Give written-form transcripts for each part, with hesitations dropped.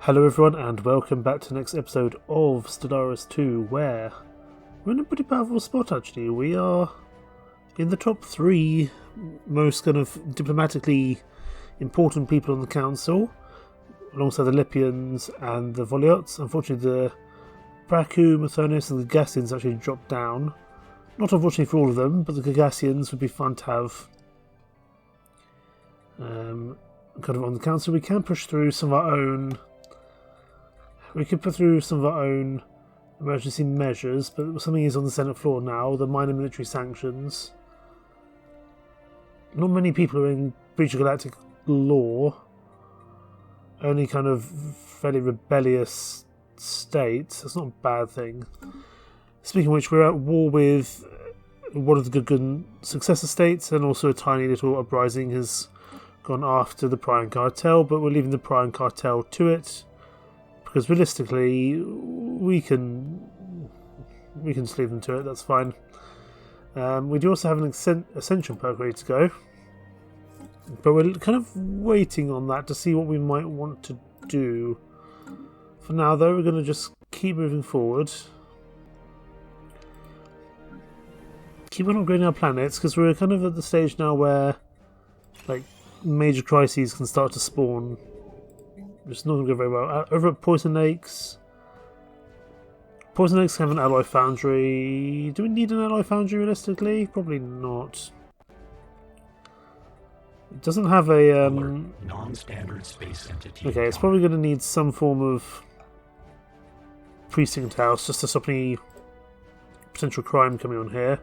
Hello everyone and welcome back to the next episode of Stellaris 2, where we're in a pretty powerful spot actually. We are in the top 3 most kind of diplomatically important people on the council, alongside the Lipians and the Voliots. Unfortunately the Braku, Mathonis and the Gagassians actually dropped down. Not unfortunately for all of them, but the Gagassians would be fun to have kind of on the council. We can push through some of our own. We could put through some of our own emergency measures, but something is on the Senate floor now, the minor military sanctions. Not many people are in breach of galactic law. Only kind of fairly rebellious states. That's not a bad thing. Speaking of which, we're at war with one of the Gugun successor states, and also a tiny little uprising has gone after the Prion Cartel, but we're leaving the Prion Cartel to it. Because realistically, we can just leave them to it, that's fine. We do also have an Ascension perk ready to go. But we're kind of waiting on that to see what we might want to do. For now though, we're going to just keep moving forward. Keep on upgrading our planets, because we're kind of at the stage now where like major crises can start to spawn. It's not going to go very well. Over at Poison Lakes. Poison Lakes have an alloy foundry. Do we need an alloy foundry realistically? Probably not. It doesn't have a non-standard space entity. Okay, it's probably going to need some form of precinct house just to stop any potential crime coming on here.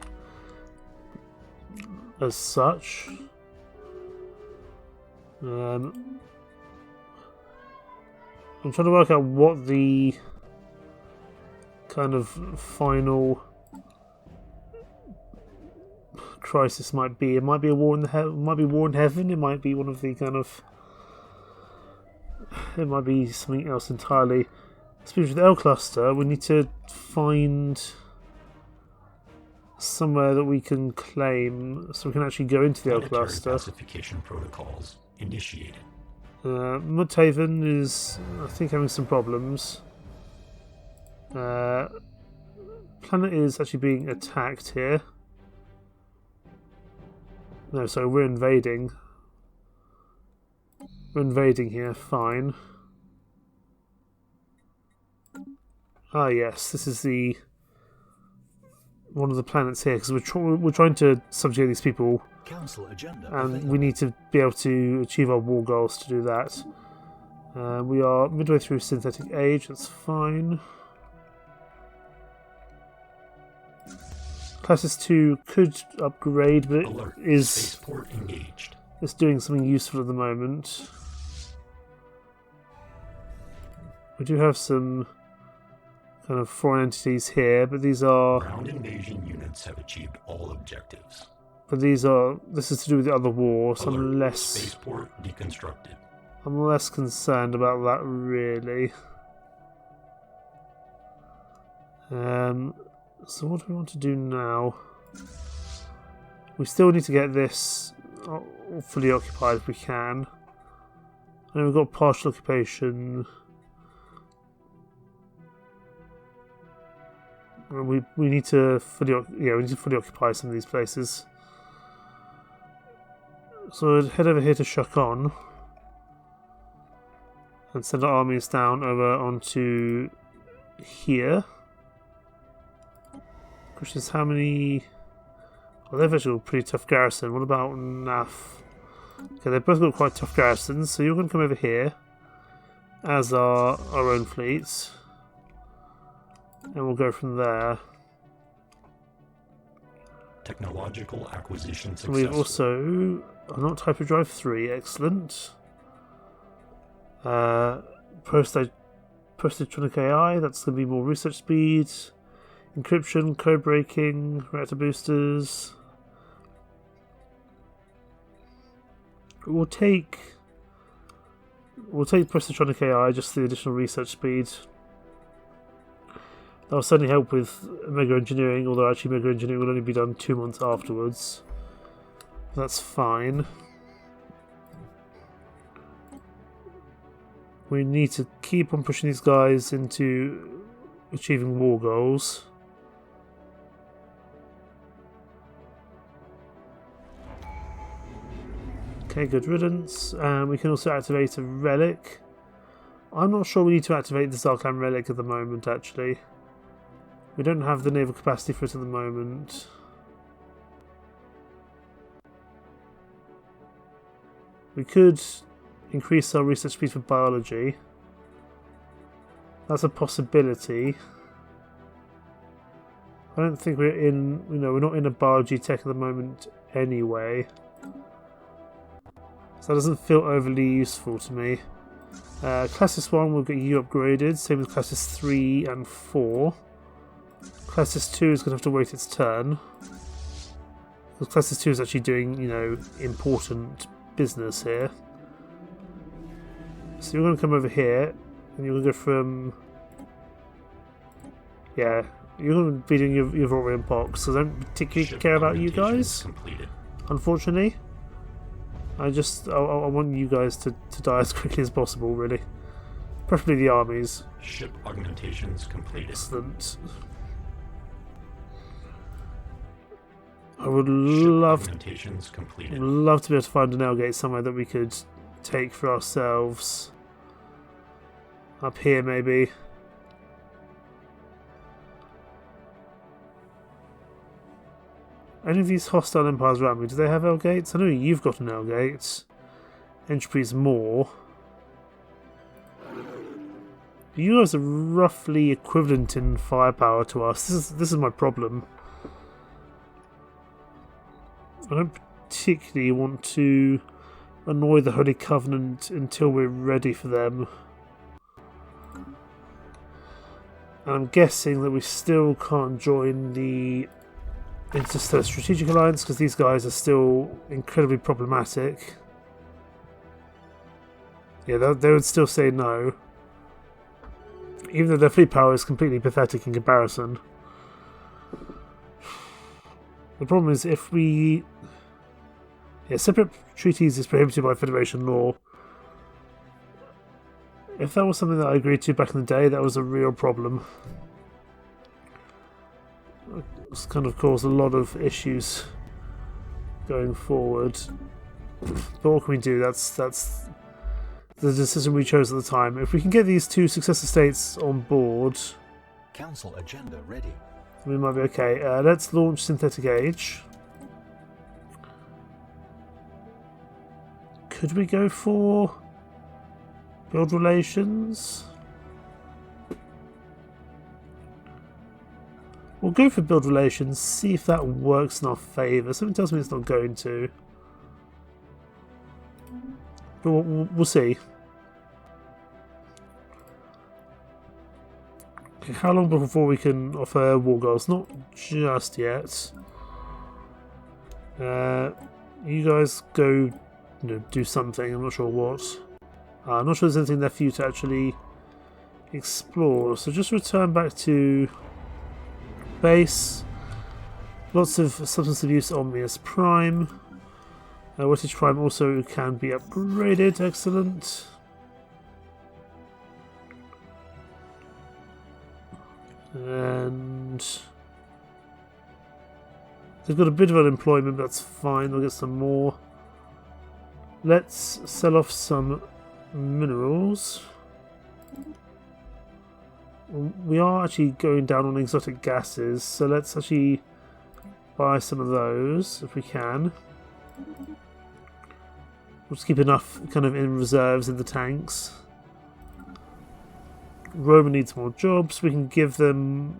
As such. I'm trying to work out what the kind of final crisis might be. It might be a war in might be war in heaven. It might be one of the kind of. It might be something else entirely. Speaking of the L cluster, we need to find somewhere that we can claim, so we can actually go into the L cluster. Pacification protocols initiated. Mudhaven is, I think, having some problems. Planet is actually being attacked here. No, so we're invading. We're invading here, fine. Ah yes, this is the one of the planets here, because we're trying to subjugate these people. Council agenda and available. we need to be able to achieve our war goals to do that. We are midway through synthetic age, that's fine. Classes 2 could upgrade, but Alert. it is Spaceport engaged. it's doing something useful at the moment. We do have some kind of foreign entities here, but these are. Ground invasion units have achieved all objectives. But these are. This is to do with the other war, so Alert. I'm less. Spaceport deconstructed. I'm less concerned about that, really. So what do we want to do now? We still need to get this fully occupied if we can. And we've got partial occupation. And we need to fully occupy some of these places. So we'll head over here to Shakon and send our armies down over onto here. Which is how many. Well, they've actually got a pretty tough garrison. What about NAF? Okay, they've both got quite tough garrisons, so you're going to come over here, as are our own fleets. And we'll go from there. Technological acquisition successful. We've also. Not Type of Drive 3, excellent. Post-electronic AI, that's going to be more research speed. Encryption, code breaking, reactor boosters. We'll take post-electronic AI, just the additional research speed. That will certainly help with mega engineering, although actually mega engineering will only be done 2 months afterwards. That's fine. We need to keep on pushing these guys into achieving war goals. Okay, good riddance. We can also activate a relic. I'm not sure we need to activate the Zarkhan relic at the moment, actually. We don't have the naval capacity for it at the moment. We could increase our research speed for biology. That's a possibility. I don't think we're in, we're not in a biology tech at the moment anyway. So that doesn't feel overly useful to me. Classes 1 will get you upgraded, same as classes 3 and 4. Classes 2 is going to have to wait its turn. Because classes 2 is actually doing, important business here. So you're going to come over here, and you're going to go from... Yeah, you're going to be doing your Vorian Pox, so I don't particularly care about you guys, unfortunately. I want you guys to die as quickly as possible, really. Preferably the armies. Ship augmentations completed. Excellent. I would love to be able to find an L-gate somewhere that we could take for ourselves. Up here, maybe. Any of these hostile empires around me, do they have L-gates? I know you've got an L-gate. Entropy's more. You guys are roughly equivalent in firepower to us. This is my problem. I don't particularly want to annoy the Holy Covenant until we're ready for them. And I'm guessing that we still can't join the Interstellar Strategic Alliance because these guys are still incredibly problematic. Yeah, they would still say no. Even though their fleet power is completely pathetic in comparison. The problem is if we... Yeah, separate treaties is prohibited by Federation law. If that was something that I agreed to back in the day, that was a real problem. It's kind of caused a lot of issues going forward. But what can we do? That's the decision we chose at the time. If we can get these two successor states on board, Council agenda ready. we might be okay. Let's launch Synthetic Age. Could we go for build relations? We'll go for build relations, see if that works in our favour. Something tells me it's not going to. But we'll see. Okay, how long before we can offer war goals? Not just yet. You guys go, do something. I'm not sure what. I'm not sure there's anything there for you to actually explore. So just return back to base. Lots of substance abuse on me as Prime. Wattage Prime also can be upgraded. Excellent. And they've got a bit of unemployment, but that's fine. They'll get some more. Let's sell off some minerals. We are actually going down on exotic gases, so let's actually buy some of those if we can. We'll just keep enough kind of in reserves in the tanks. Roma needs more jobs. We can give them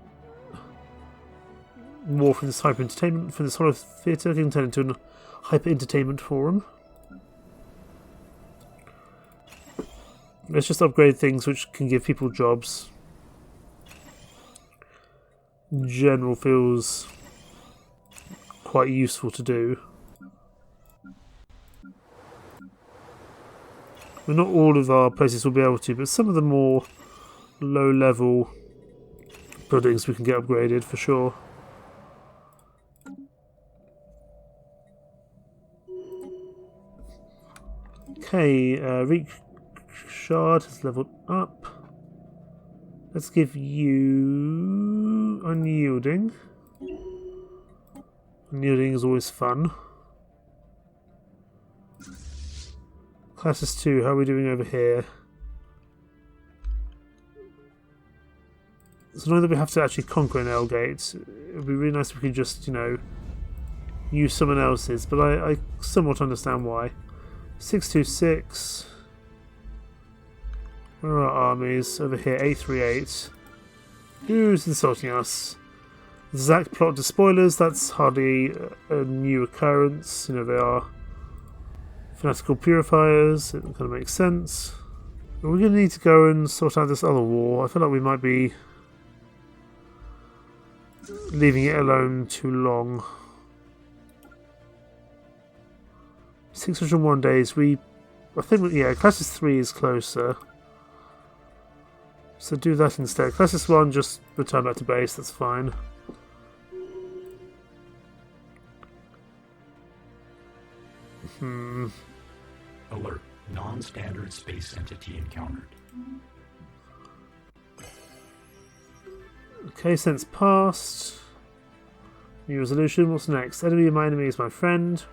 more from this hyper entertainment, from this hollow theatre. Can turn into a hyper entertainment forum. Let's just upgrade things which can give people jobs. General feels quite useful to do. Well, not all of our places will be able to, but some of the more low-level buildings we can get upgraded for sure. Okay, reach shard has leveled up. Let's give you unyielding. Unyielding is always fun. Classes 2, how are we doing over here? It's annoying that we have to actually conquer an Elgate. It would be really nice if we could just, you know, use someone else's, but I somewhat understand why. 626. Where are our armies? Over here, 838. Who's insulting us? Zac plot despoilers, that's hardly a new occurrence. You know, they are fanatical purifiers, it kind of makes sense. But we're going to need to go and sort out this other war. I feel like we might be leaving it alone too long. 601 days, I think, yeah, Classes 3 is closer. So do that instead. Classes 1, just return back to base, that's fine. Alert. Non-standard space entity encountered. Okay, since passed. New resolution, what's next? Enemy of my enemy is my friend.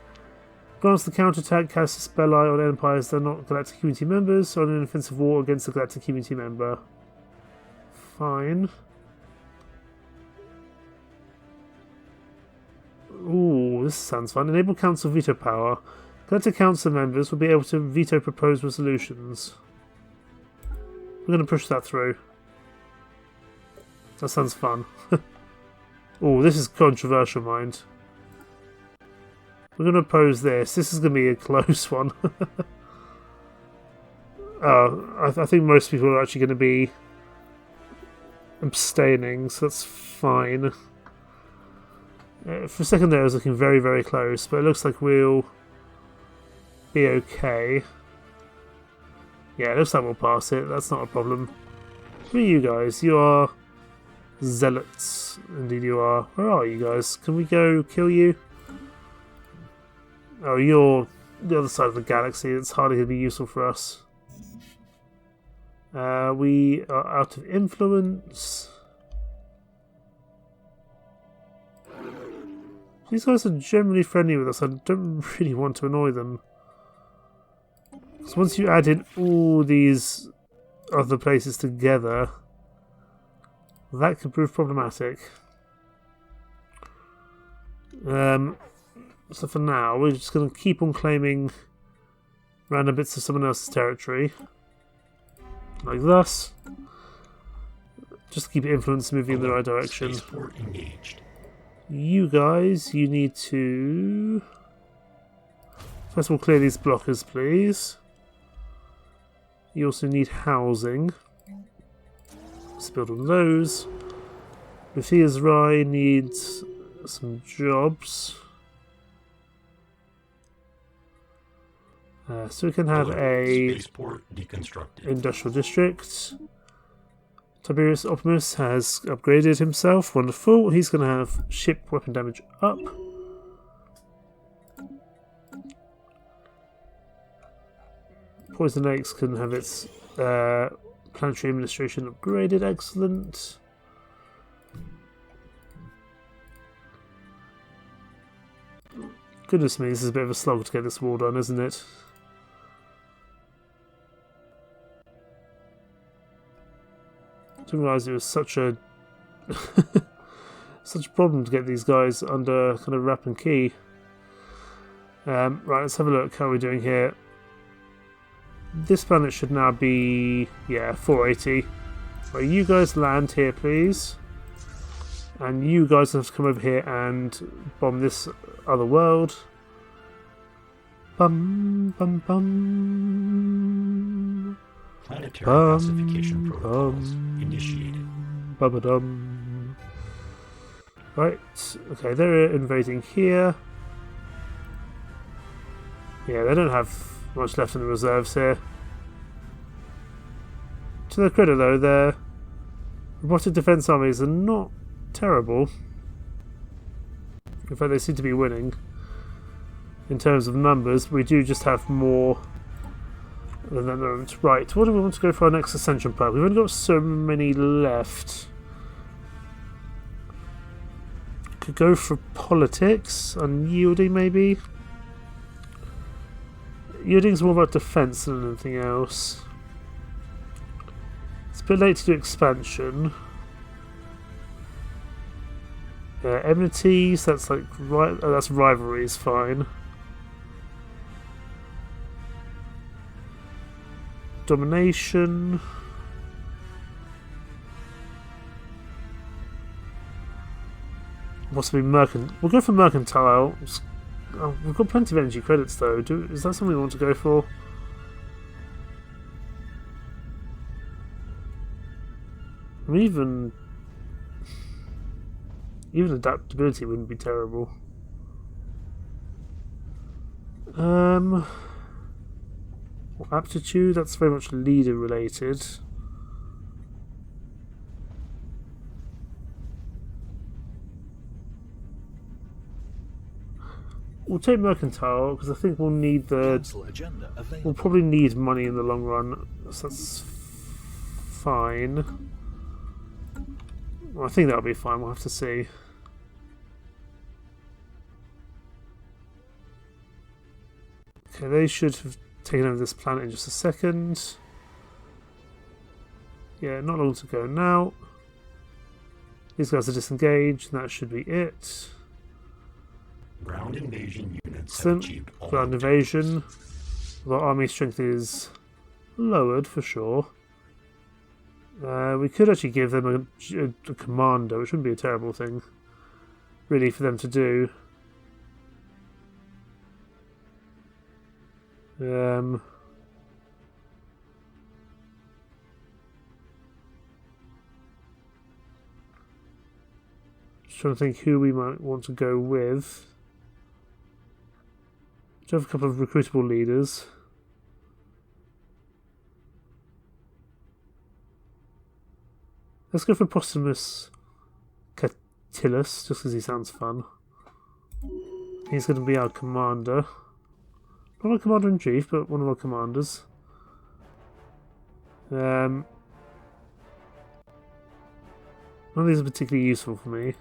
Grants the counterattack, casts spelli on empires that are not galactic community members, or on an offensive war against a galactic community member. Fine. Ooh, this sounds fun. Enable council veto power. Galactic council members will be able to veto proposed resolutions. We're going to push that through. That sounds fun. Oh, this is controversial, mind. We're going to oppose this. This is going to be a close one. I think most people are actually going to be abstaining, so that's fine. For a second there, I was looking very, very close, but it looks like we'll be okay. Yeah, it looks like we'll pass it. That's not a problem. Who are you guys? You are zealots. Indeed you are. Where are you guys? Can we go kill you? Oh, you're the other side of the galaxy. It's hardly going to be useful for us. We are out of influence. These guys are generally friendly with us. I don't really want to annoy them. Because once you add in all these other places together, that could prove problematic. So for now, we're just going to keep on claiming random bits of someone else's territory. Like thus. Just to keep influence moving in the right direction. Spaceport engaged. You guys, you need to... First of all, clear these blockers, please. You also need housing. Let's build on those. Lucia's Rye needs some jobs. So we can have a Spaceport deconstructed. industrial district. Tiberius Optimus has upgraded himself. Wonderful. He's going to have ship weapon damage up. Poison Lakes can have its planetary administration upgraded. Excellent. Goodness me, this is a bit of a slog to get this war done, isn't it? I didn't realise it was such a such a problem to get these guys under kind of wrap and key. Right, let's have a look. How are we doing here? This planet should now be 480. Right, you guys land here, please, and you guys have to come over here and bomb this other world. Bum bum bum. Planetary pacification protocols initiated. Bum-a-dum. Right, okay, they're invading here. Yeah, they don't have much left in the reserves here. To their credit though, their robotic defense armies are not terrible. In fact, they seem to be winning in terms of numbers. We do just have more Right, what do we want to go for our next ascension perk? We've only got so many left. Could go for politics, unyielding maybe. Yielding's more about defense than anything else. It's a bit late to do expansion. Enmities, that's like that's rivalry is fine. Domination. Possibly mercantile. We'll go for mercantile. Oh, we've got plenty of energy credits though. Is that something we want to go for? I mean, even adaptability wouldn't be terrible. Aptitude, that's very much leader related. We'll take mercantile because I think we'll need we'll probably need money in the long run, so that's fine. Well, I think that'll be fine. We'll have to see. Okay, they should have taken over this planet in just a second. Yeah, not long to go now. These guys are disengaged, and that should be it. Ground invasion units have achieved all ground invasion. Our army strength is lowered for sure. We could actually give them a commander, which wouldn't be a terrible thing, really, for them to do. Just trying to think who we might want to go with. Do you have a couple of recruitable leaders? Let's go for Postumus Catillus, just because he sounds fun. He's going to be our commander. Not our commander-in-chief, but one of our commanders. None of these are particularly useful for me.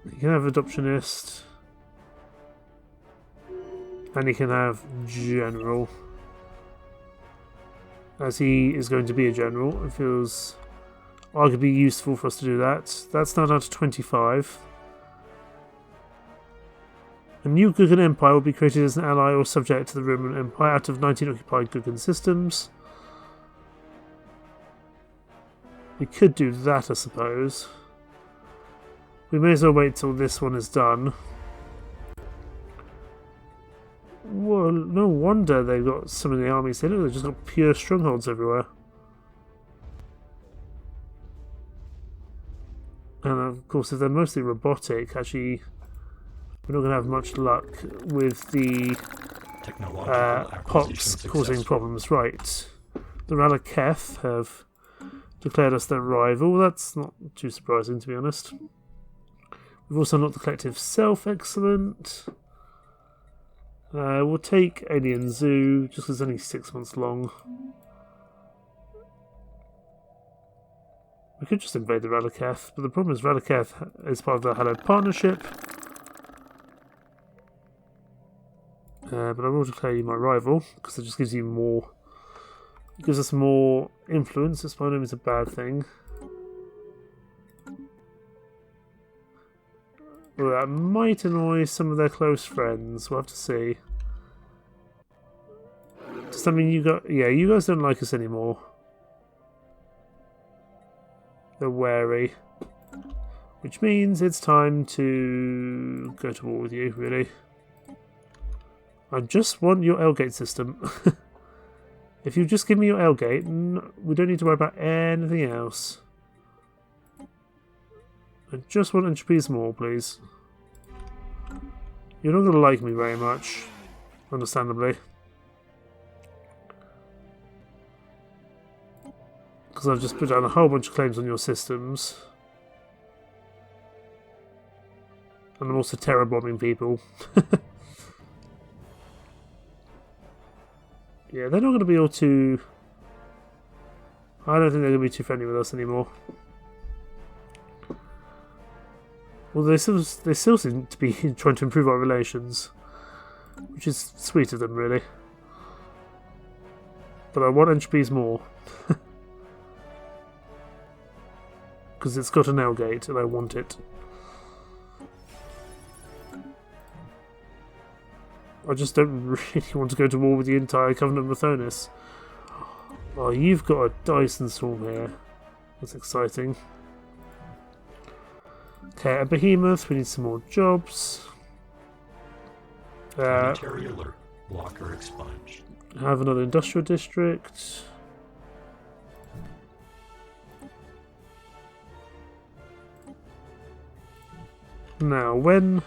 You can have Adoptionist. And he can have General. As he is going to be a general, it feels arguably useful for us to do that. That's now down to 25. A new Guggen Empire will be created as an ally or subject to the Roman Empire out of 19 occupied Guggen systems. We could do that, I suppose. We may as well wait till this one is done. Well, no wonder they've got some of the armies here. Look, they've just got pure strongholds everywhere. And of course, if they're mostly robotic, actually, we're not going to have much luck with the pops causing problems. Right. The Ralaketh have declared us their rival. That's not too surprising, to be honest. We've also unlocked the collective self. Excellent. We'll take Alien Zoo, just because it's only 6 months long. We could just invade the Ralaketh, but the problem is Ralaketh is part of the Hallowed Partnership. But I will declare you my rival, because it just gives you more... It gives us more influence. It's by no means a bad thing. Well, that might annoy some of their close friends. We'll have to see. Does that mean you got... Yeah, you guys don't like us anymore. They're wary. Which means it's time to go to war with you, really. I just want your L-gate system. If you just give me your L-gate, we don't need to worry about anything else. I just want entropies more, please. You're not going to like me very much, understandably. Because I've just put down a whole bunch of claims on your systems. And I'm also terror bombing people. Yeah, they're not going to be all too... I don't think they're going to be too friendly with us anymore. Well, they still seem to be trying to improve our relations, which is sweet of them, really. But I want entropies more. Because it's got an L gate, and I want it. I just don't really want to go to war with the entire Covenant of Mathonis. Oh, you've got a Dyson Storm here. That's exciting. Okay, a Behemoth. We need some more jobs. Planetary alert. Blocker expunged. Have another industrial district. Now, when...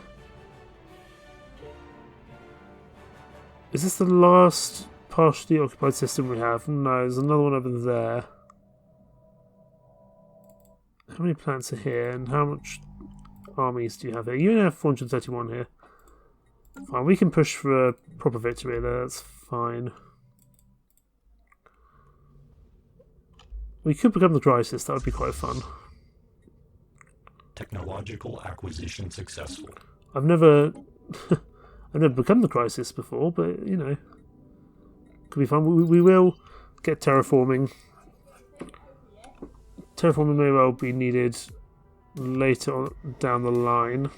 Is this the last partially occupied system we have? No, there's another one over there. How many planets are here, and how much armies do you have here? You only have 431 here. Fine, we can push for a proper victory there, that's fine. We could become the Crisis, that would be quite fun. Technological acquisition successful. I've never become the Crisis before, but you know, could be fun. We will get terraforming. Terraforming may well be needed later on down the line,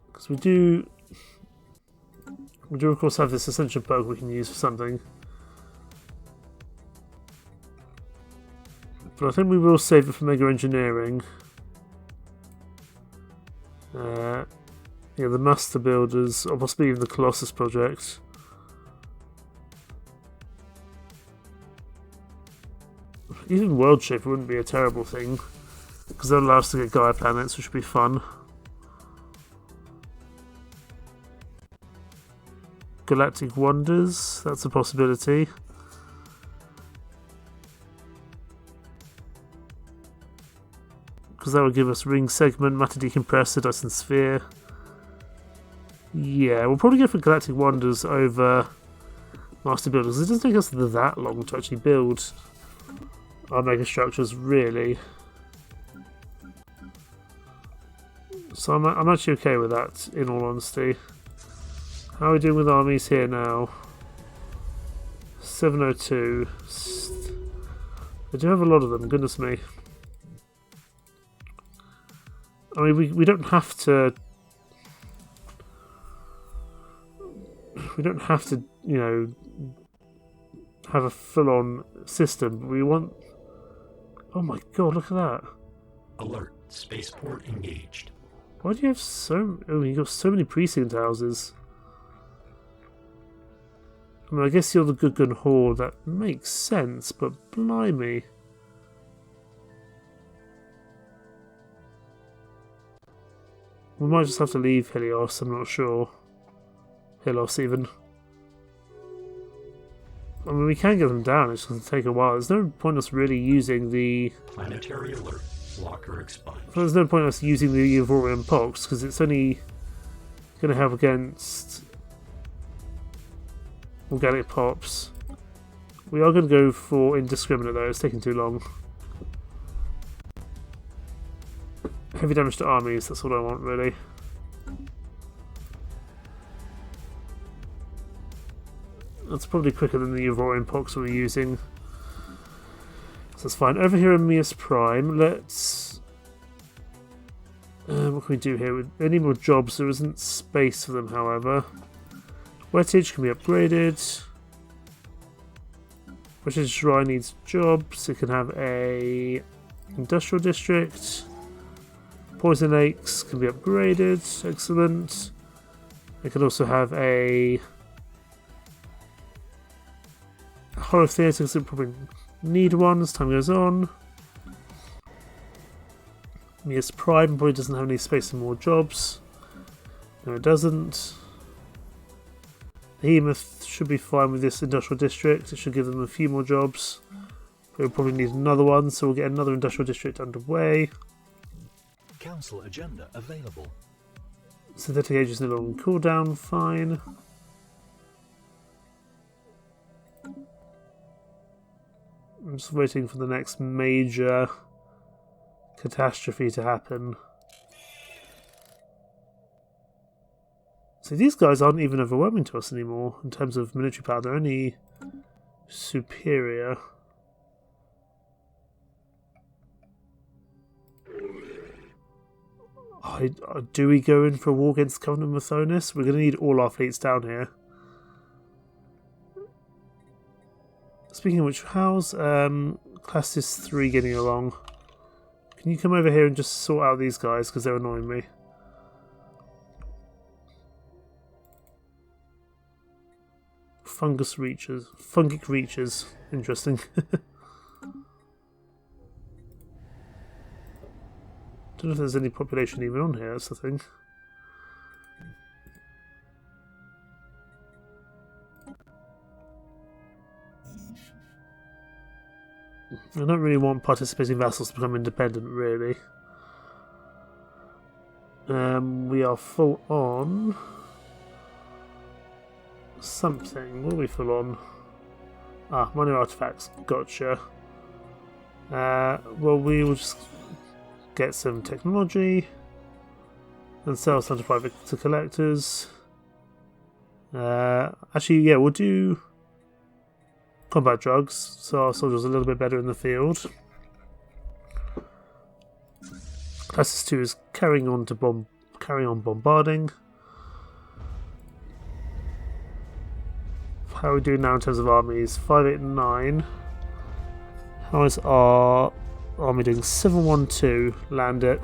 because we do of course have this Ascension perk we can use for something. But I think we will save it for Mega Engineering. Yeah, the Master Builders, or possibly even the Colossus project. Even World Shaper wouldn't be a terrible thing, because they'll allow us to get Gaia planets, which would be fun. Galactic Wonders, that's a possibility. Because that would give us Ring Segment, Matter Decompressor, Dyson Sphere. Yeah, we'll probably go for Galactic Wonders over Master Builders. It doesn't take us that long to actually build our mega structures, really. So I'm actually okay with that, in all honesty. How are we doing with armies here now? 702. I do have a lot of them, goodness me. I mean, we don't have to... We don't have to, you know, have a full-on system. But we want... Oh my god, look at that. Alert. Spaceport engaged. Why do you have so... Oh, you've got so many precinct houses. I mean, I guess you're the Good Gun Horde. That makes sense, but blimey. We might just have to leave Helios, I'm not sure. Helios, even. I mean, we can get them down, it's going to take a while. There's no point us really using the... Planetary alert. Blocker expunged. There's no point us using the Evorian Pox, because it's only going to help against organic pops. We are going to go for indiscriminate though, it's taking too long. Heavy damage to armies, that's what I want really. That's probably quicker than the Evorian Pox we're using. So that's fine. Over here in Mias Prime, let's... what can we do here? With any more jobs, there isn't space for them, however. Wettage can be upgraded. Wettage Shrine needs jobs. It can have a industrial district. Poison Lakes can be upgraded. Excellent. It can also have a Horror Theatre, because it probably need one as time goes on. Mias Prime probably doesn't have any space for more jobs. No, it doesn't. Behemoth should be fine with this industrial district. It should give them a few more jobs. We'll probably need another one, so we'll get another industrial district underway. Council agenda available. Synthetic Age is no longer on cooldown, fine. I'm just waiting for the next major catastrophe to happen. So these guys aren't even overwhelming to us anymore in terms of military power. They're only superior. Do we go in for a war against the Covenant of Mathonis? We're going to need all our fleets down here. Speaking of which, how's Classis 3 getting along? Can you come over here and just sort out these guys, because they're annoying me? Fungic reaches. Interesting. Don't know if there's any population even on here, that's the thing. I don't really want participating vassals to become independent, really. We are full on something. What are we full on? Ah, minor artifacts. Gotcha. Well, we will just get some technology and sell some to private to collectors. Actually, yeah, we'll do combat drugs, so our soldiers are a little bit better in the field. Classes 2 is carrying on bombarding. How are we doing now in terms of armies? 589. How is our army doing? 712. Land it.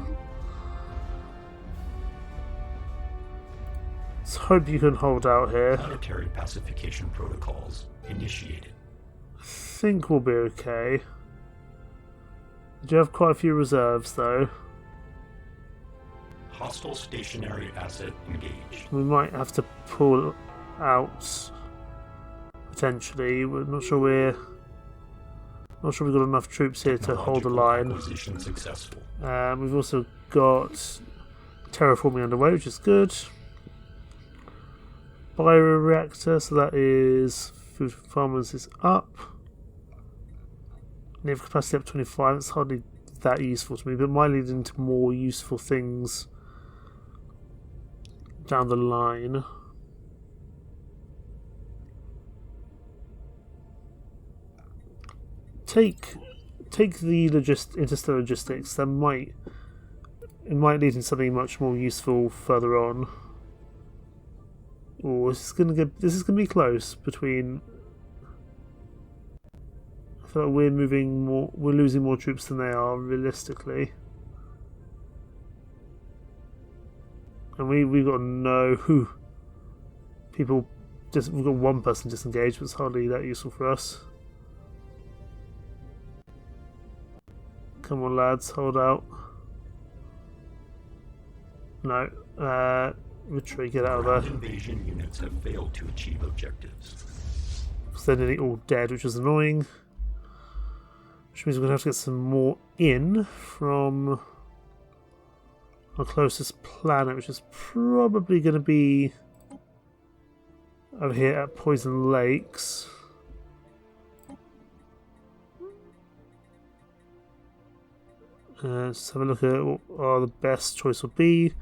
Let's hope you can hold out here. Planetary pacification protocols initiated. I think we'll be okay. We do have quite a few reserves though. Hostile stationary asset engaged. We might have to pull out potentially. We're not sure we've got enough troops here to hold the line. Acquisition successful. We've also got terraforming underway, which is good. Bioreactor, so that is food for farmers is up. Naval capacity up 25. It's hardly that useful to me, but it might lead into more useful things down the line. Take the interstellar logistics. It might lead into something much more useful further on. Oh, this is gonna be close between. I feel like we're losing more troops than they are realistically, and we've got no people. We've got one person disengaged, but it's hardly that useful for us. Come on, lads, hold out. No, retreat, get out of there. Invasion units have failed to achieve objectives. Because they're nearly all dead, which is annoying. Which means we're going to have to get some more in from our closest planet, which is probably going to be over here at Poison Lakes. Let's have a look at what the best choice would be.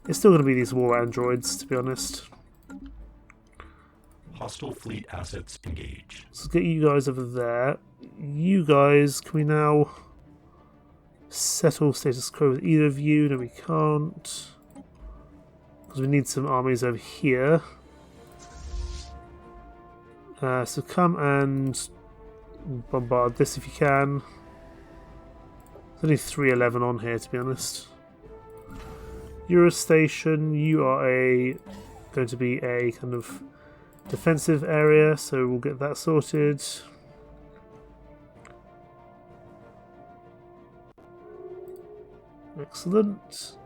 It's still going to be these war androids, to be honest. Hostile fleet assets engaged. Let's get you guys over there. You guys, can we now settle status quo with either of you? No, we can't. Because we need some armies over here. So come and bombard this if you can. There's only 311 on here, to be honest. Eurostation, you are going to be a kind of defensive area, so we'll get that sorted. Excellent.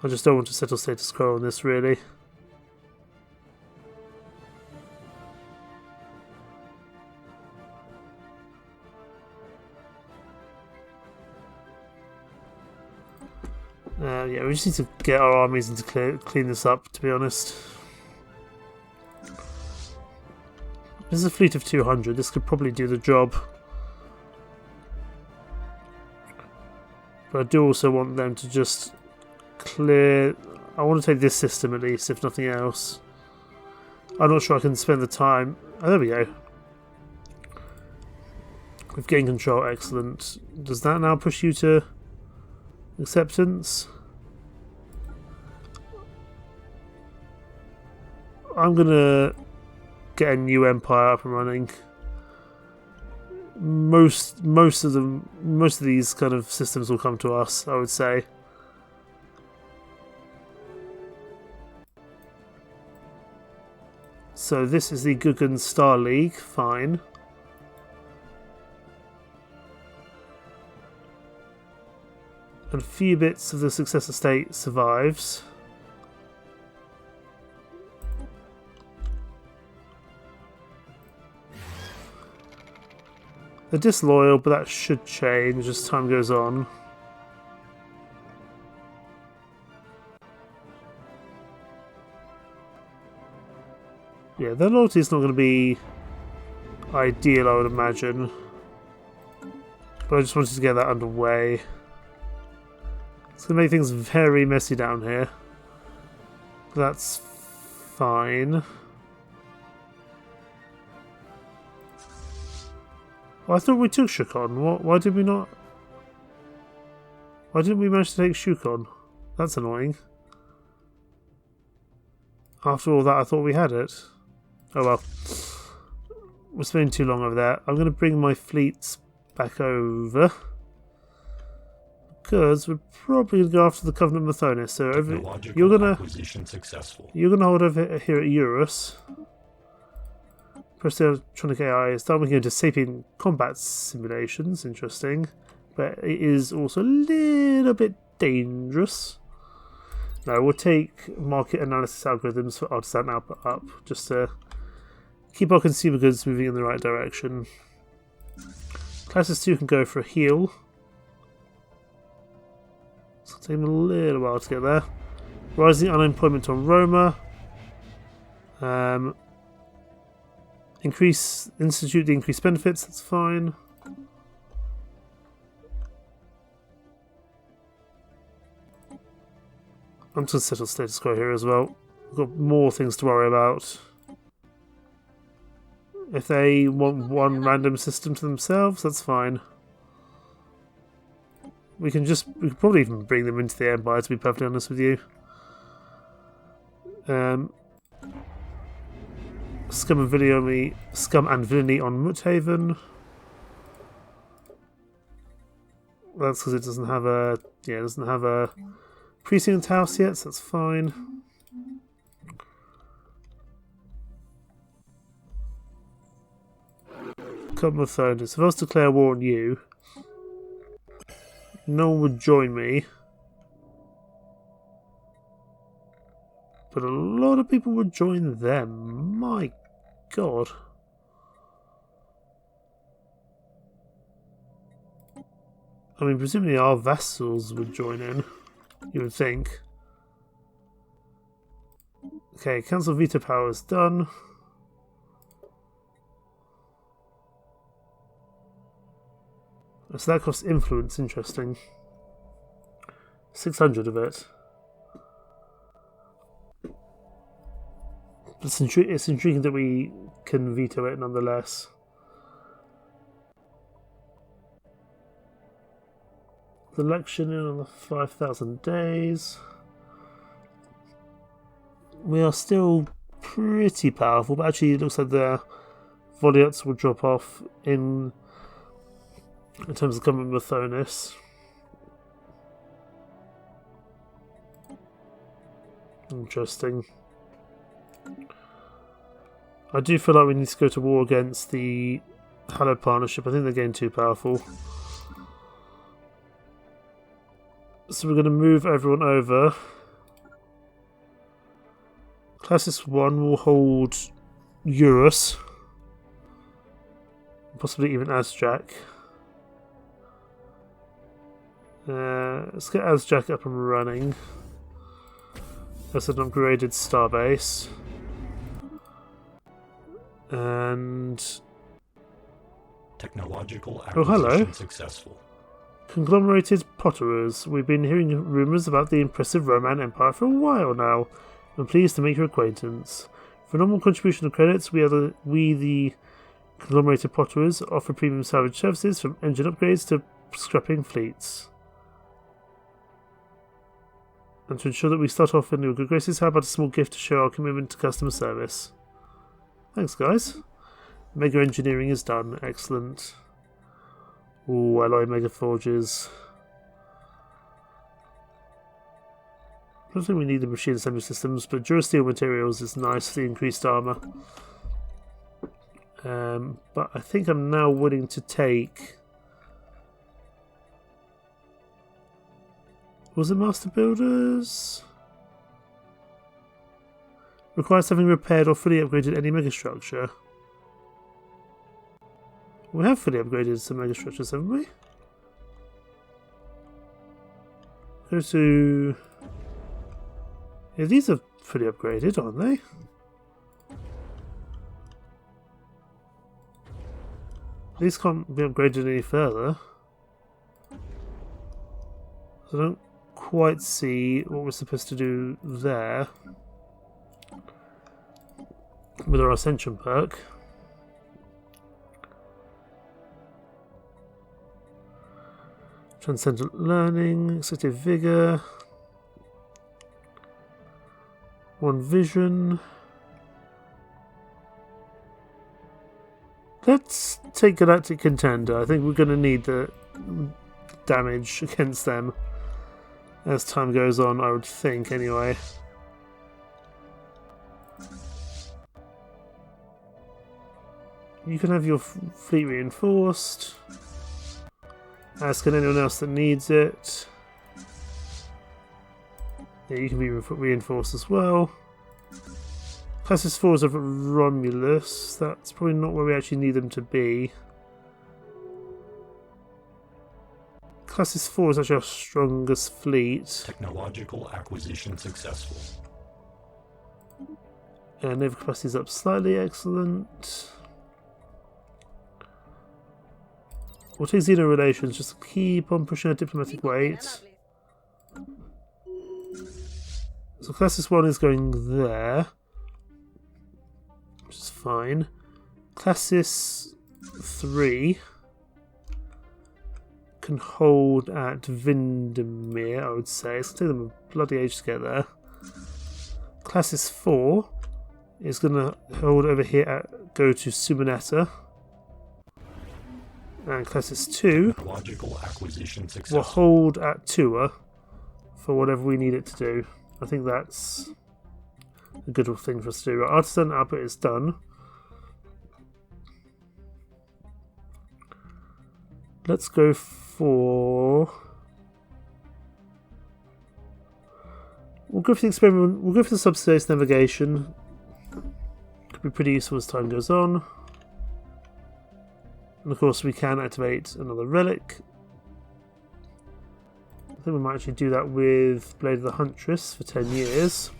I just don't want to settle status quo on this, really. Yeah, we just need to get our armies and to clean this up, to be honest. This is a fleet of 200. This could probably do the job. But I do also want them to just clear... I want to take this system at least, if nothing else. I'm not sure I can spend the time... Oh, there we go. We've gained control, excellent. Does that now push you to acceptance? I'm gonna get a new empire up and running. Most of these kind of systems will come to us, I would say. So this is the Guggen Star League, fine. And a few bits of the successor state survives. They're disloyal, but that should change as time goes on. Yeah, their loyalty is not going to be ideal, I would imagine. But I just wanted to get that underway. It's going to make things very messy down here. That's fine. Oh, I thought we took Shukon. Why did we not? Why didn't we manage to take Shukon? That's annoying. After all that, I thought we had it. Oh well. We're spending too long over there. I'm going to bring my fleets back over. Because we're probably going to go after the Covenant Mathonis. So you're gonna hold over here at Eurus. Press the electronic AI. Start looking into sapient combat simulations. Interesting, but it is also a little bit dangerous. No, we'll take market analysis algorithms for artisan output up, just to keep our consumer goods moving in the right direction. Classes 2 can go for a heal. It's going to take them a little while to get there. Rising unemployment on Roma. Institute the increased benefits, that's fine. I'm just going to settle status quo here as well. We've got more things to worry about. If they want one random system to themselves, that's fine. We could probably even bring them into the Empire, to be perfectly honest with you. Scum and Villainy on Muthaven. That's because it doesn't have a precinct house yet, so that's fine. Covenant Mathonis. If I was to declare war on you, no one would join me. But a lot of people would join them. My God. I mean, presumably our vassals would join in, you would think. Okay, Council veto power is done. So that costs influence, interesting. 600 of it. It's intriguing that we can veto it nonetheless. The election in on the 5,000 days. We are still pretty powerful, but actually it looks like the Voliots will drop off in terms of Covenant Mathonis. Interesting. I do feel like we need to go to war against the Hallowed Partnership. I think they're getting too powerful. So we're going to move everyone over. Classis 1 will hold Eurus. Possibly even Azjak. Let's get Azjack up and running. That's an upgraded starbase. And... Technological hello. acquisition successful. Conglomerated potterers. We've been hearing rumours about the impressive Roman Empire for a while now. I'm pleased to make your acquaintance. For a normal contribution of credits, we the Conglomerated potterers offer premium salvage services from engine upgrades to scrapping fleets. And to ensure that we start off in your good graces, how about a small gift to show our commitment to customer service? Thanks, guys. Mega engineering is done. Excellent. Ooh, alloy mega forges. I don't think we need the machine assembly systems, but durasteel materials is nice for the increased armour. But I think I'm now willing to take... Was it Master Builders? Requires having repaired or fully upgraded any megastructure. We have fully upgraded some megastructures, haven't we? Go to... Yeah, these are fully upgraded, aren't they? These can't be upgraded any further. So I don't quite see what we're supposed to do there with our Ascension perk. Transcendent Learning, Executive Vigor, One Vision. Let's take Galactic Contender. I think we're going to need the damage against them as time goes on, I would think, anyway. You can have your fleet reinforced, as can anyone else that needs it. Yeah, you can be reinforced as well. Classes 4s of Romulus. That's probably not where we actually need them to be. Classes 4 is actually our strongest fleet. Technological acquisition successful. And naval capacity is up slightly. Excellent. We'll take Xeno relations, just keep on pushing our diplomatic weight. So Classis 1 is going there, which is fine. Classis 3 can hold at Vindemir, I would say. It's going to take them a bloody age to get there. Classis 4 is going to hold over here at go to Sumanetta. And Classis 2 will hold at Tua for whatever we need it to do. I think that's a good thing for us to do. Right, Artisan output is done. Let's go for... We'll go for the experiment. We'll go for the subspace navigation. Could be pretty useful as time goes on. And of course we can activate another relic. I think we might actually do that with Blade of the Huntress for 10 years.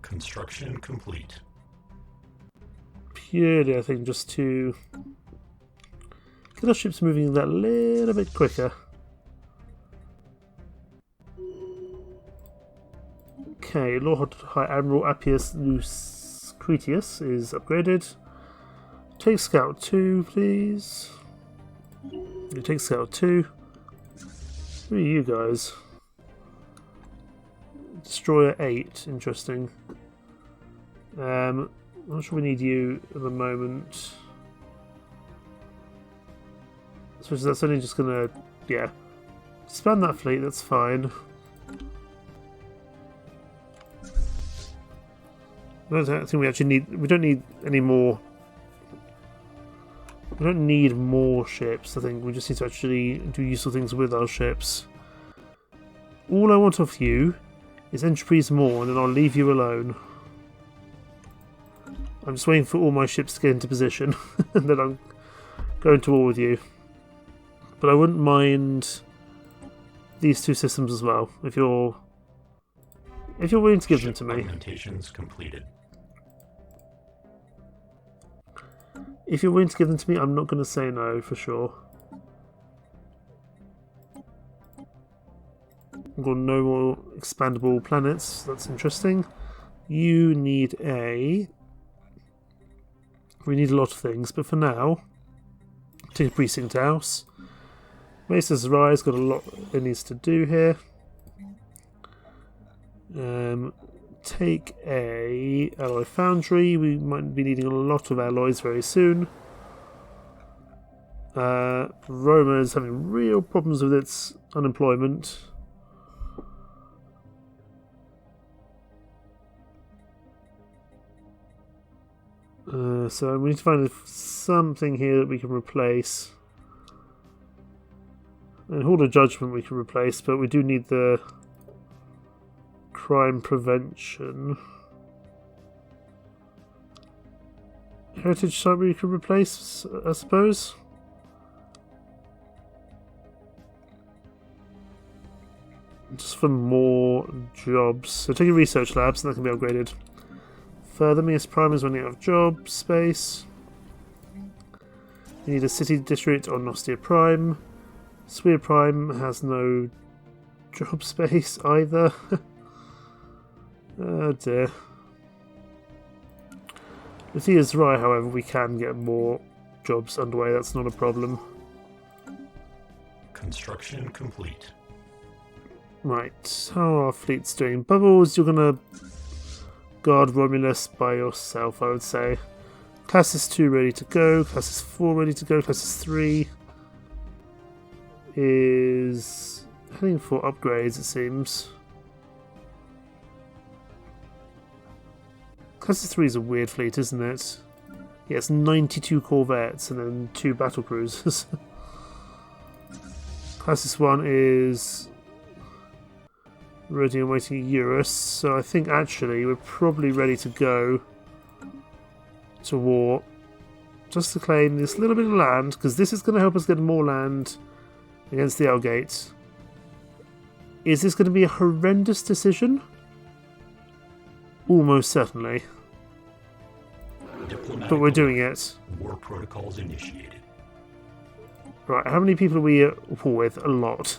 Construction complete. Purely, I think, just to get our ships moving that little bit quicker. Okay, Lord High Admiral Appius Lucretius is upgraded. Take Scout 2, please. You take Scout 2. Who are you guys? Destroyer 8, interesting. I'm not sure we need you at the moment. Especially that's only just gonna, yeah. Span that fleet, that's fine. I don't think we actually need, we don't need any more. We don't need more ships, I think. We just need to actually do useful things with our ships. All I want of you is entropy's more, and then I'll leave you alone. I'm just waiting for all my ships to get into position, and then I'm going to war with you. But I wouldn't mind these two systems as well, if you're willing to give them to me. Augmentations completed. If you're willing to give them to me, I'm not going to say no for sure. I've got no more expandable planets. That's interesting. You need a... We need a lot of things, but for now, take a precinct house. Mesa's Rise got a lot it needs to do here. Take a alloy foundry. We might be needing a lot of alloys very soon. Roma is having real problems with its unemployment. So we need to find something here that we can replace. And Hall of Judgment we can replace, but we do need the crime prevention. Heritage site we could replace, I suppose. Just for more jobs. So take a research labs, and that can be upgraded. Thermius Prime is running out of job space. You need a city district on Nostia Prime. Sphere Prime has no job space either. Oh dear. With Thea's right, however, we can get more jobs underway, that's not a problem. Construction complete. Right, how are our fleets doing? Bubbles, you're gonna guard Romulus by yourself, I would say. Classes 2 ready to go, Classes 4 ready to go, Classes 3 is heading for upgrades, it seems. Classes 3 is a weird fleet, isn't it? Yeah, it's 92 corvettes and then 2 battle cruisers. Classes 1 is ready and waiting Eurus, so I think actually we're probably ready to go to war just to claim this little bit of land, because this is going to help us get more land against the Algate. Is this going to be a horrendous decision? Almost certainly. But we're doing it. War protocols initiated. Right, how many people are we at war with? A lot.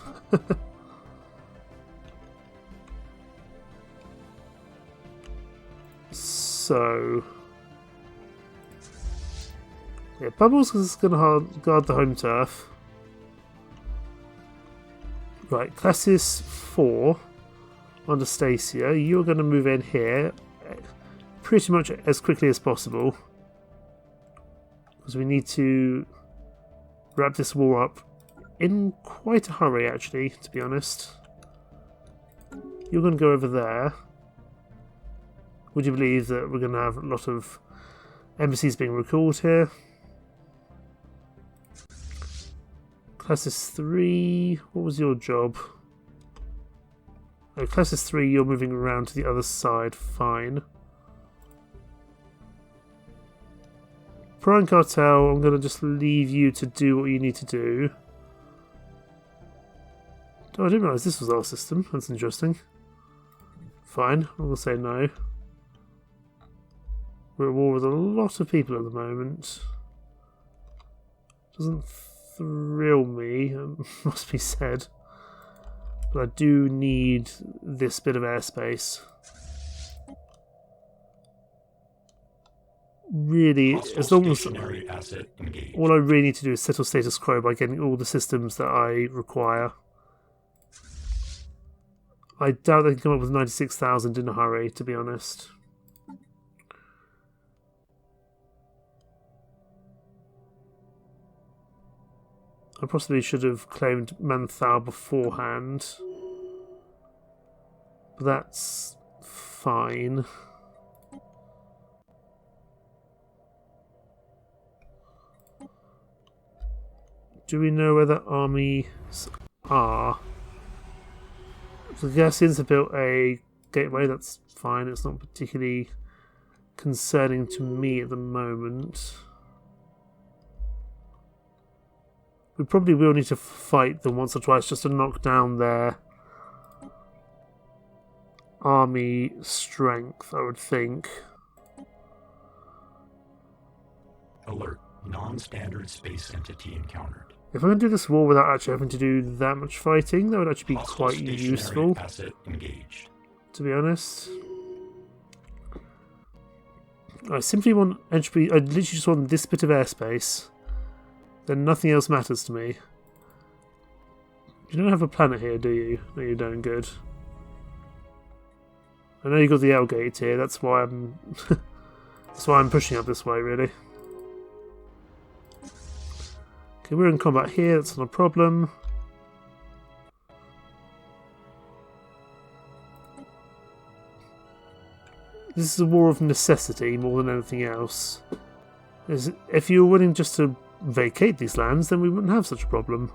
So... yeah, Bubbles is going to guard the home turf. Right, Classis 4 under Stacia. You're going to move in here pretty much as quickly as possible, because we need to wrap this war up in quite a hurry, actually, to be honest. You're going to go over there. Would you believe that we're going to have a lot of embassies being recalled here? Classes 3, what was your job? Oh, Classes 3, you're moving around to the other side, fine. Prime Cartel, I'm going to just leave you to do what you need to do. Oh, I didn't realise this was our system, that's interesting. Fine, I'm going to say no. We're at war with a lot of people at the moment. Doesn't thrill me, must be said. But I do need this bit of airspace. Really, as long as all I really need to do is settle status quo by getting all the systems that I require. I doubt they can come up with 96,000 in a hurry, to be honest. I possibly should have claimed Manthal beforehand. But that's fine. Do we know where the armies are? The Gassians have built a gateway, that's fine. It's not particularly concerning to me at the moment. we probably will need to fight them once or twice just to knock down their army strength, I would think. Alert. Non-standard space entity encountered. If I'm going to do this war without actually having to do that much fighting, that would actually be Hostile quite stationary useful, asset engaged. to be honest. I simply want entropy. I literally just want this bit of airspace. Then nothing else matters to me. You don't have a planet here, do you? No, you don't. Good. I know you got the L gate here. That's why I'm. That's why I'm pushing up this way, really. Okay, we're in combat here. That's not a problem. This is a war of necessity more than anything else. If you were willing just to vacate these lands, then we wouldn't have such a problem.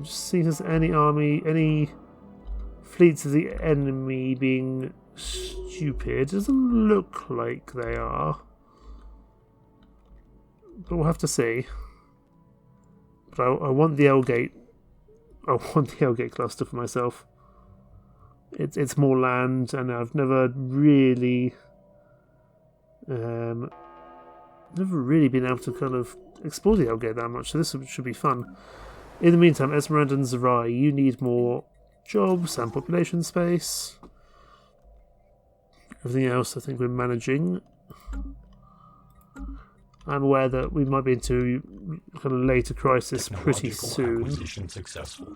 Just seeing if there's any army, any fleets of the enemy being stupid. Doesn't look like they are. But we'll have to see. But I want the L gate. I want the L gate cluster for myself. It's more land, and I've never really been able to kind of explore the Elgate that much, so this should be fun. In the meantime, Esmeralda and Zerai, you need more jobs and population space. Everything else I think we're managing. I'm aware that we might be into kind of later crisis pretty soon. Successful.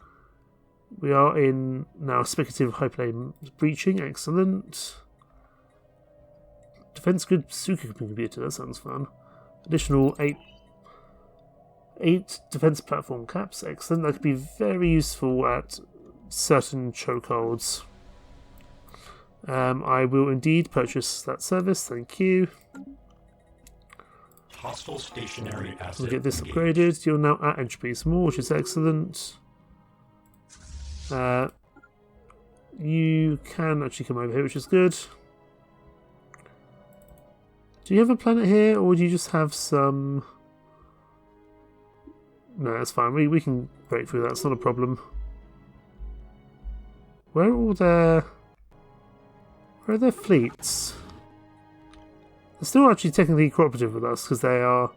We are in now speculative hyperplane breaching, excellent. Defense good supercomputer, that sounds fun. Additional 8 defense platform caps, excellent. That could be very useful at certain chokeholds. I will indeed purchase that service, thank you. Hostile stationary asset We'll get this engaged. upgraded. You're now at entropy some more, which is excellent. You can actually come over here, which is good. Do you have a planet here, or do you just have some... No, that's fine. We can break through that. It's not a problem. Where are their fleets? They're still actually technically cooperative with us, because they are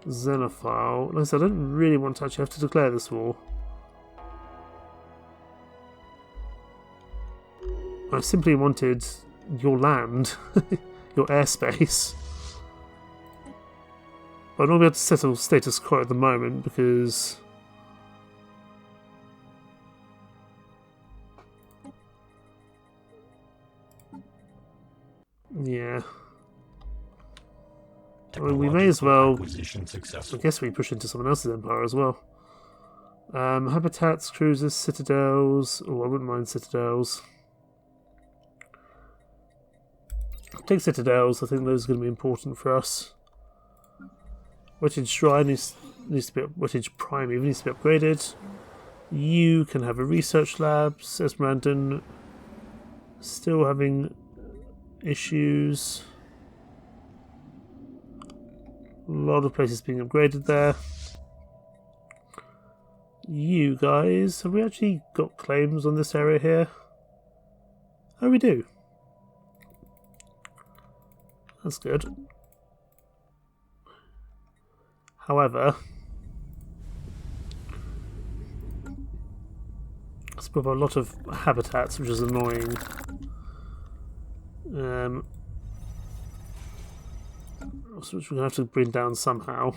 xenophile. Like I said, I don't really want to actually have to declare this war. I simply wanted your land, your airspace. But I'm not able to settle status quo at the moment because... Yeah. I mean, we may as well... Acquisition successful. I guess we push into someone else's empire as well. Habitats, cruisers, citadels... Oh, I wouldn't mind citadels. Take citadels, I think those are going to be important for us. Wettage Shrine needs to be Wettage Prime even needs to be upgraded. You can have a research lab. Esmeralda still having issues. A lot of places being upgraded there. You guys, have we actually got claims on this area here? Oh, we do. That's good. However, it's got a lot of habitats, which is annoying. Which we're going to have to bring down somehow.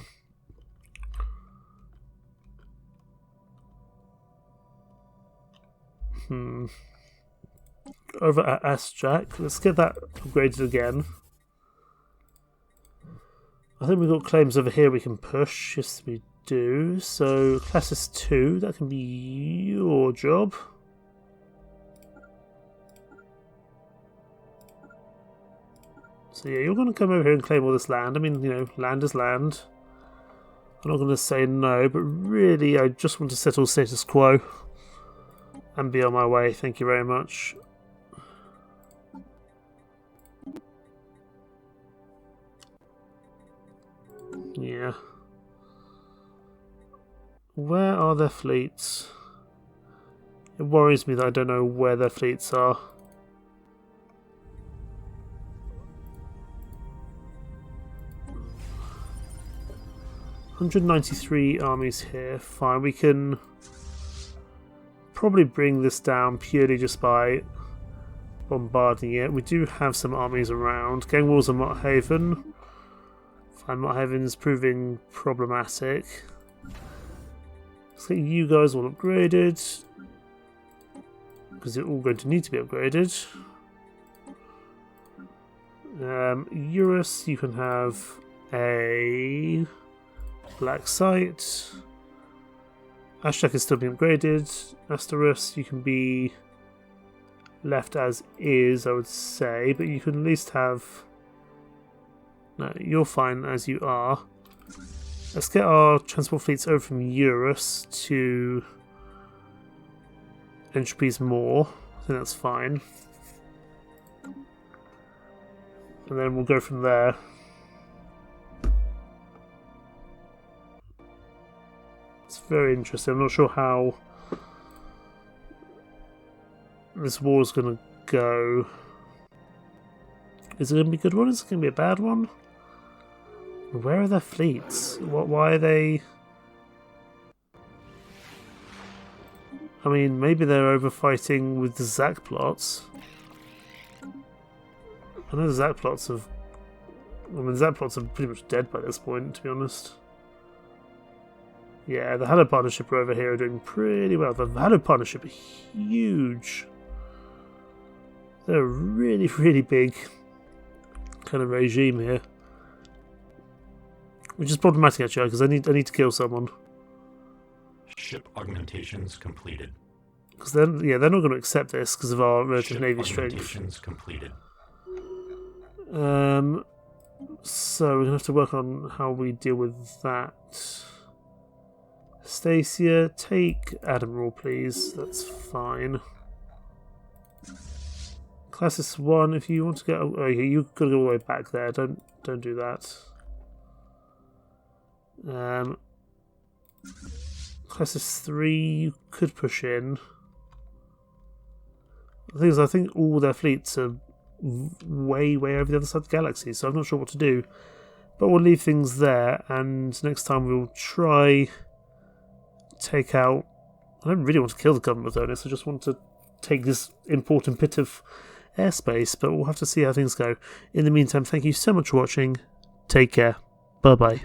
Over at Asjac, let's get that upgraded again. I think we've got claims over here we can push. Yes, we do. So, Classis 2, that can be your job. So yeah, you're going to come over here and claim all this land. I mean, you know, land is land. I'm not going to say no, but really I just want to settle status quo and be on my way. Thank you very much. Yeah. Where are their fleets? It worries me that I don't know where their fleets are. $193 armies here. Fine, we can probably bring this down purely just by bombarding it. We do have some armies around. Gang walls on Mothaven. Fine, Mothaven is proving problematic. Let's get you guys all upgraded, because they're all going to need to be upgraded. Eurus, you can have a black site. Ashtek is still being upgraded. Asteris, you can be left as is, I would say, but you can at least have... No, you're fine as you are. Let's get our transport fleets over from Eurus to Entropy's More. I think that's fine. And then we'll go from there. It's very interesting. I'm not sure how this war is going to go. Is it going to be a good one? Is it going to be a bad one? Where are their fleets? Why are they... I mean, maybe they're over fighting with the Zac plots. I know the Zac plots have... I mean, the Zac plots are pretty much dead by this point, to be honest. Yeah, the Halo Partnership are over here are doing pretty well. The Halo Partnership are huge. They're a really, really big kind of regime here. Which is problematic actually, because I need to kill someone. Ship augmentations completed. Because they're not going to accept this because of our relative Ship navy strength. augmentations completed. So we're gonna have to work on how we deal with that. Stacia, take Admiral, please. That's fine. Classis 1, if you want to go... Oh, yeah, you've got to go all the way back there. Don't do that. Classis 3, you could push in. The thing is, I think all their fleets are way over the other side of the galaxy, so I'm not sure what to do. But we'll leave things there, and next time we'll try take out... I don't really want to kill the government of Onis, I just want to take this important bit of airspace, but we'll have to see how things go. In the meantime, thank you so much for watching. Take care. Bye-bye.